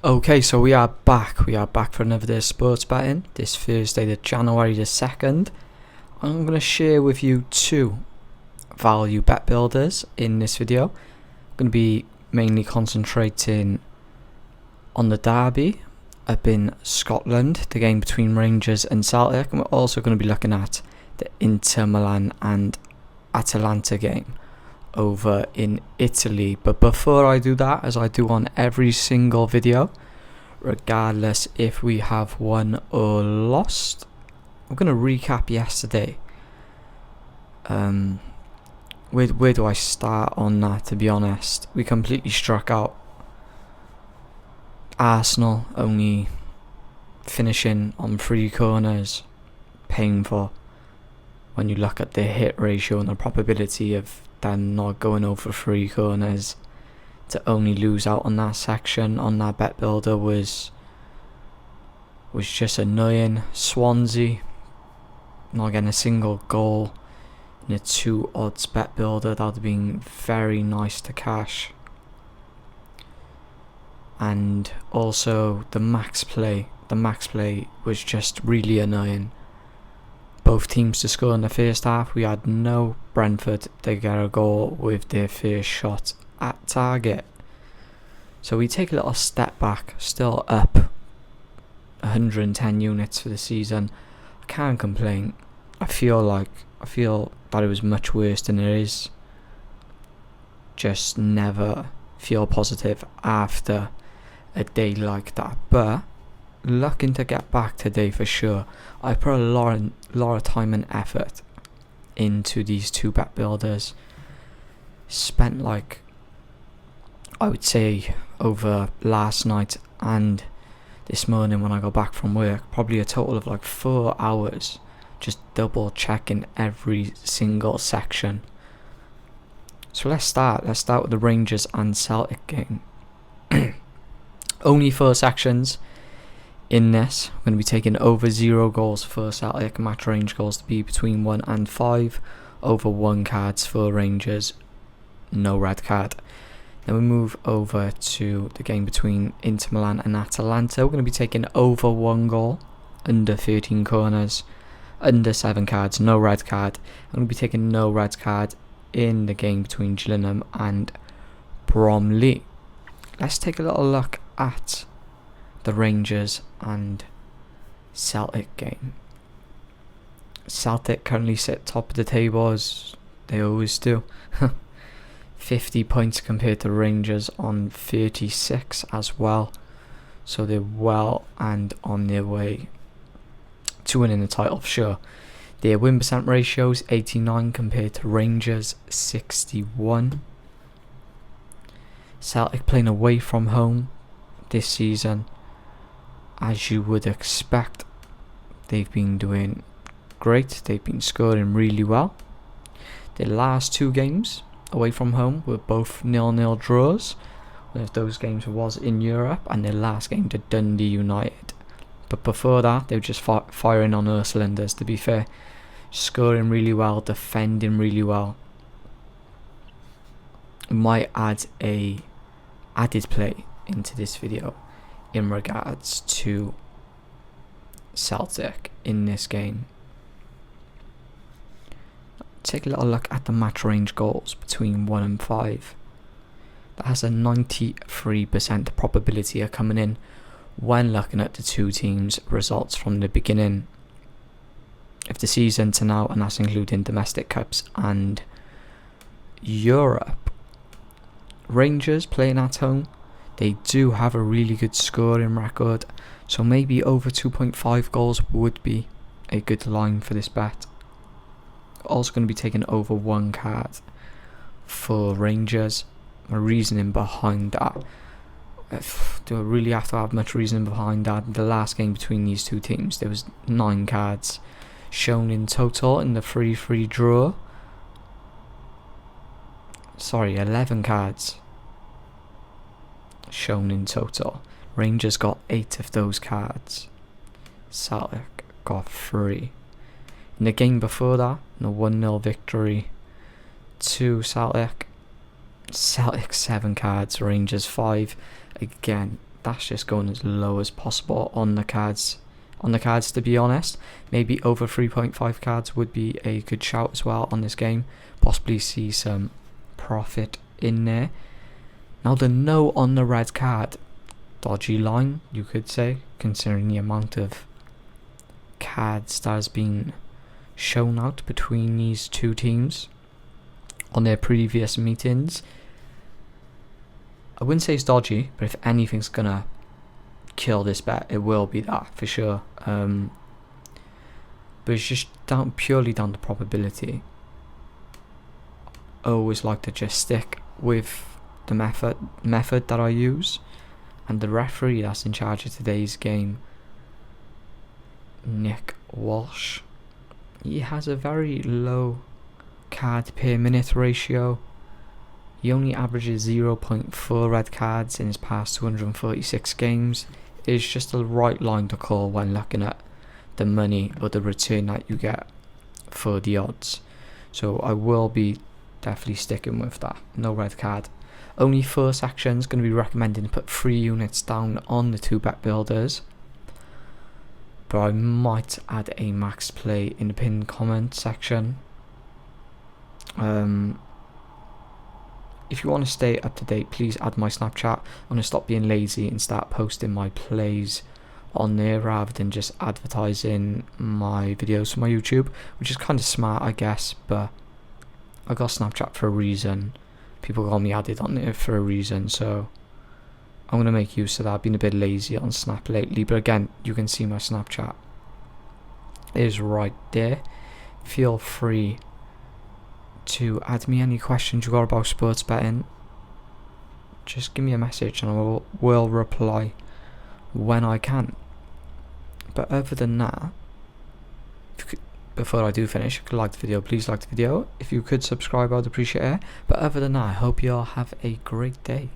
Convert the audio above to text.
Okay, so we are back. We are back for another day of sports betting. This Thursday, the January the 2nd. I'm going to share with you two value bet builders in this video. I'm going to be mainly concentrating on the derby up in Scotland, the game between Rangers and Celtic, and we're also going to be looking at the Inter Milan and Atalanta game over in Italy. But before I do that, as I do on every single video, regardless if we have won or lost, I'm going to recap yesterday. Where do I start on that, to be honest? We completely struck out. Arsenal only finishing on 3 corners. Painful when you look at the hit ratio and the probability of them not going over 3 corners. To only lose out on that section, on that bet builder, was just annoying. Swansea not getting a single goal in a 2 odds bet builder. That would have been very nice to cash. And also the max play was just really annoying. Both teams to score in the first half. We had no Brentford to get a goal with their first shot at target. So we take a little step back, still up 110 units for the season. I can't complain. I feel that it was much worse than it is. Just never feel positive after a day like that. But looking to get back today for sure. I put a lot of time and effort into these two bet builders. Spent I would say over last night and this morning when I got back from work, probably a total of 4 hours just double checking every single section. So let's start with the Rangers and Celtic game. Only 4 sections in this. I'm going to be taking over 0 goals for Celtic, match range goals to be between 1 and 5, over 1 cards for Rangers, no red card. Then we move over to the game between Inter Milan and Atalanta. We're going to be taking over 1 goal, under 13 corners, under 7 cards, no red card. I'm going to be taking no red card in the game between Gillingham and Bromley. Let's take a little look at the Rangers and Celtic game. Celtic currently sit top of the table as they always do. 50 points compared to Rangers on 36 as well. So they're well and on their way to winning the title for sure. Their win percent ratio is 89 compared to Rangers 61. Celtic playing away from home this season, as you would expect. They've been doing great. They've been scoring really well. Their last 2 games away from home were both 0-0 draws. One of those games was in Europe, and their last game to Dundee United. But before that, they were just firing on all cylinders, to be fair. Scoring really well, defending really well. Might add a added play into this video in regards to Celtic in this game. Take a little look at the match range goals between 1 and 5. That has a 93% probability of coming in when looking at the 2 teams' results from the beginning of the season to now, and that's including domestic cups and Europe. Rangers playing at home, they do have a really good scoring record, so maybe over 2.5 goals would be a good line for this bet. Also going to be taking over 1 card for Rangers. My reasoning behind that, do I really have to have much reasoning behind that? The last game between these 2 teams, there was 9 cards shown in total in the 3-3 draw. 11 cards shown in total. Rangers got 8 of those cards. Celtic got 3. In the game before that, a 1-0 victory to Celtic. Celtic 7 cards, Rangers 5. Again, that's just going as low as possible on the cards. To be honest, maybe over 3.5 cards would be a good shout as well on this game. Possibly see some profit in there. Now the no on the red card, dodgy line you could say, considering the amount of cards that has been shown out between these two teams on their previous meetings. I wouldn't say it's dodgy, but if anything's gonna kill this bet, it will be that for sure. But it's just purely down to probability. I always like to just stick with the method that I use, and the referee that's in charge of today's game, Nick Walsh, he has a very low card per minute ratio. He only averages 0.4 red cards in his past 246 games. It's just the right line to call when looking at the money or the return that you get for the odds. So I will be definitely sticking with that. No red card. Only 4 sections. Going to be recommending to put 3 units down on the 2-bet builders. But I might add a max play in the pinned comment section. If you want to stay up to date, please add my Snapchat. I'm going to stop being lazy and start posting my plays on there rather than just advertising my videos for my YouTube, which is kind of smart, I guess, but I got Snapchat for a reason. People got me added on there for a reason, so I'm going to make use of that. I've been a bit lazy on Snap lately, but again, you can see my Snapchat is right there. Feel free to add me any questions you got about sports betting. Just give me a message and I will reply when I can. But other than that, before I do finish, if you could like the video, please like the video. If you could subscribe, I'd appreciate it. But other than that, I hope you all have a great day.